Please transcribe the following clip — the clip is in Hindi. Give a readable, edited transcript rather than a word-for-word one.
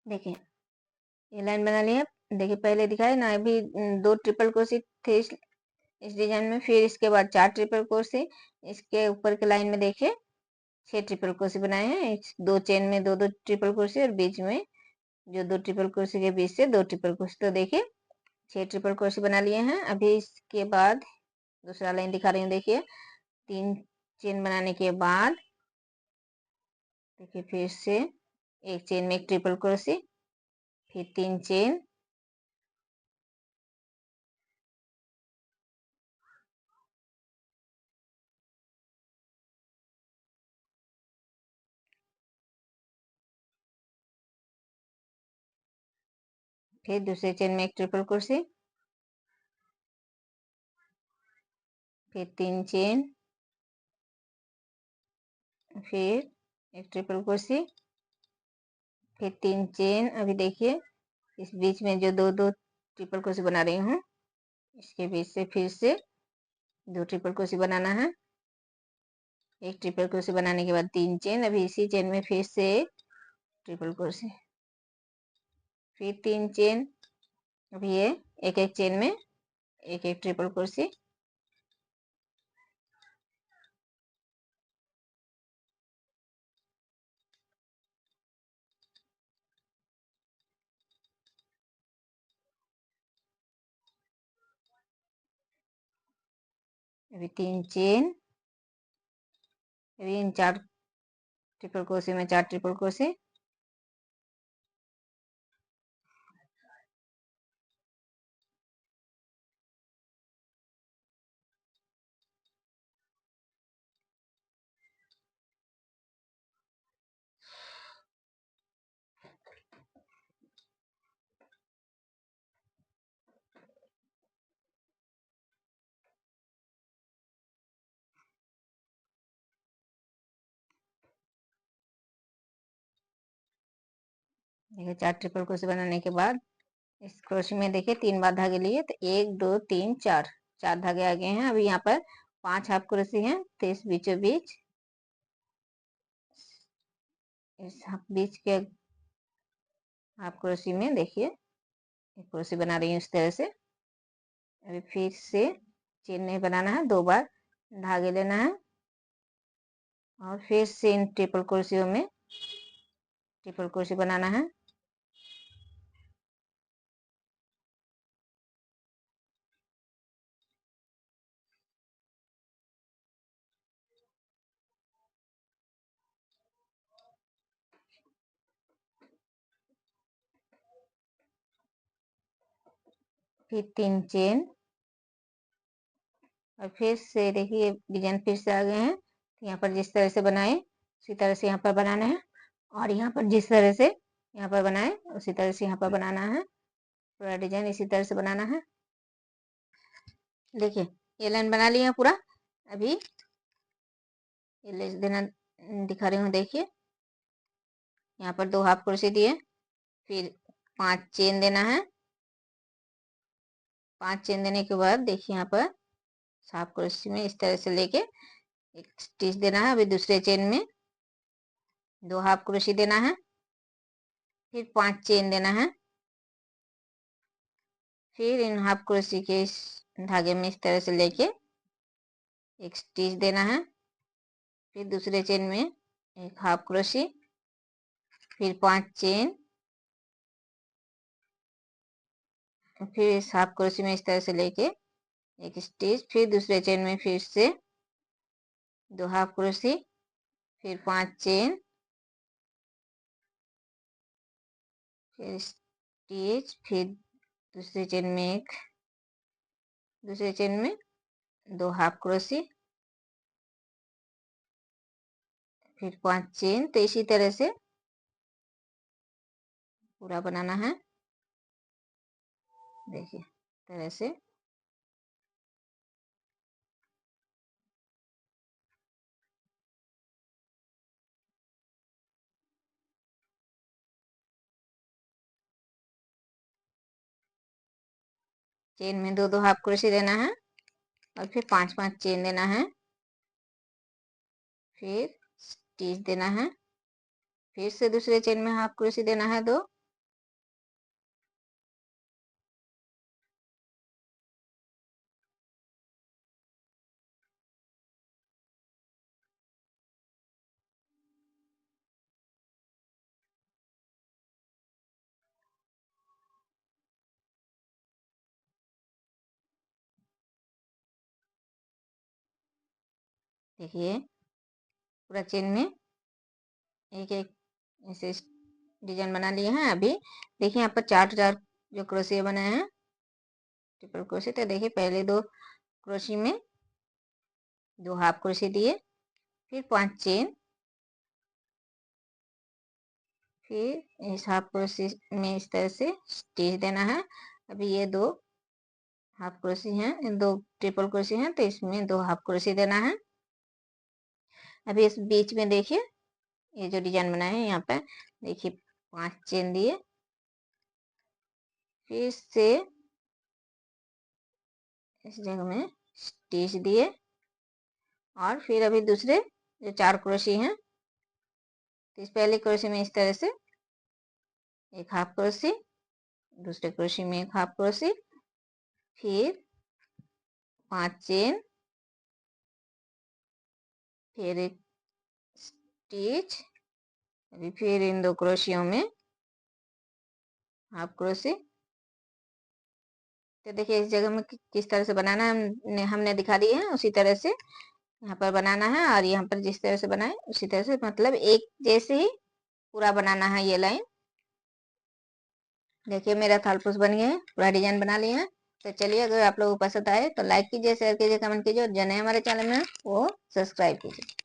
देखिए ये लाइन बना ली है। देखिए पहले दिखाए ना, अभी 2 ट्रिपल क्रोशे थे इस डिजाइन में, फिर इसके बाद 4 ट्रिपल क्रोशे, इसके ऊपर के लाइन में देखिए 6 ट्रिपल क्रोशे बनाए हैं। 2 चेन में 2 ट्रिपल क्रोशे और बीच में जो 2 ट्रिपल क्रोशे के बीच से 2 ट्रिपल क्रोशे, तो देखिए 6 ट्रिपल क्रोशे बना लिए हैं। अभी इसके बाद दूसरा लाइन दिखा रही हूँ। देखिए 3 चेन बनाने के बाद देखिए फिर से एक चेन में एक ट्रिपल क्रोशे, फिर 3 चेन, फिर दूसरे चेन में एक ट्रिपल क्रोशे, फिर 3 चेन, फिर एक ट्रिपल क्रोशे, फिर 3 चेन। अभी देखिए इस बीच में जो 2 ट्रिपल क्रोशे बना रही हूँ, इसके बीच से फिर से 2 ट्रिपल क्रोशे बनाना है। एक ट्रिपल क्रोशे बनाने के बाद 3 चेन, अभी इसी चेन में फिर से ट्रिपल क्रोशे, फिर 3 चेन। अभी ये एक एक चेन में एक एक ट्रिपल क्रोशे, अभी 3 चेन, अभी इन 4 ट्रिपल क्रोशे में 4 ट्रिपल क्रोशे, देखिए 4 ट्रिपल क्रोशे बनाने के बाद इस क्रोशे में देखिए 3 बार धागे लिए, तो 1 2 3 4 4 धागे आ गए हैं। अभी यहाँ पर 5 हाफ क्रोशे हैं, तो इस बीचों बीच इस बीच के हाफ क्रोशे में देखिए एक क्रोशे बना रही हूँ इस तरह से। अभी फिर से चेन नहीं बनाना है, 2 बार धागे लेना है और फिर से इन ट्रिपल क्रोशियों में ट्रिपल क्रोशे बनाना है। फिर 3 चेन और फिर से देखिए डिजाइन फिर से आ गए हैं। यहाँ पर जिस तरह से बनाए उसी तरह से यहाँ पर बनाना है, और यहाँ पर जिस तरह से यहाँ पर बनाए उसी तरह से यहाँ पर बनाना है। पूरा डिजाइन इसी तरह से बनाना है। देखिए ये लाइन बना लिया पूरा। अभी ये लेस देना दिखा रही हूँ। देखिए यहाँ पर 2 हाफ क्रोशे दिए, फिर 5 चेन देना है। 5 चेन देने के बाद देखिए यहाँ पर हाफ क्रोशे में इस तरह से लेके एक स्टिच देना है। अभी दूसरे चेन में 2 हाफ क्रोशे देना है, फिर 5 चेन देना है, फिर इन हाफ क्रोशे के इस धागे में इस तरह से लेके एक स्टिच देना है। फिर दूसरे चेन में एक हाफ क्रोशे, फिर 5 चेन, फिर इस हाफ क्रोशे में इस तरह से लेके एक स्टिच, फिर दूसरे चेन में फिर से 2 हाफ क्रोशे, फिर 5 चेन, फिर स्टिच, फिर दूसरे चेन में दूसरे चेन में 2 हाफ क्रोशे, फिर 5 चेन। तो इसी तरह से पूरा बनाना है। देखिए तरह से चेन में 2 हाफ क्रोशे देना है और फिर 5 चेन देना है, फिर स्टिच देना है, फिर से दूसरे चेन में हाफ क्रोशे देना है 2, देखिए पूरा चेन में एक एक ऐसे डिजाइन बना लिए हैं। अभी देखिए यहाँ पर 4 जो क्रोशिया बनाए हैं ट्रिपल क्रोशिया। तो देखिए पहले 2 क्रोशिया में 2 हाफ क्रोशिया दिए, फिर 5 चेन, फिर इस हाफ क्रोशिया में इस तरह से स्टिच देना है। अभी ये 2 हाफ क्रोशिया हैं, 2 ट्रिपल क्रोशिया हैं, तो इसमें 2 हाफ क्रोशिया देना है। अभी इस बीच में देखिए ये जो डिजाइन बनाए हैं यहाँ पे देखिए 5 चेन दिए, फिर से इस जगह में स्टिच दिए, और फिर अभी दूसरे जो 4 क्रोशिया हैं तो इस पहले क्रोशिया में इस तरह से एक हाफ क्रोशिया, दूसरे क्रोशिया में एक हाफ क्रोशिया, फिर 5 चेन, फिर एक स्टिच, अभी फिर इन 2 क्रोशियों में हाफ क्रोशिया। तो देखिए इस जगह में किस तरह से बनाना है हमने दिखा दिए हैं, उसी तरह से यहाँ पर बनाना है, और यहाँ पर जिस तरह से बनाए उसी तरह से, मतलब एक जैसे ही पूरा बनाना है ये लाइन। देखिए मेरा थालपोस बन गया है, पूरा डिजाइन बना लिया है। तो चलिए अगर आप लोगों को पसंद आए तो लाइक कीजिए, शेयर कीजिए, कमेंट कीजिए, और जो नए हमारे चैनल में वो सब्सक्राइब कीजिए।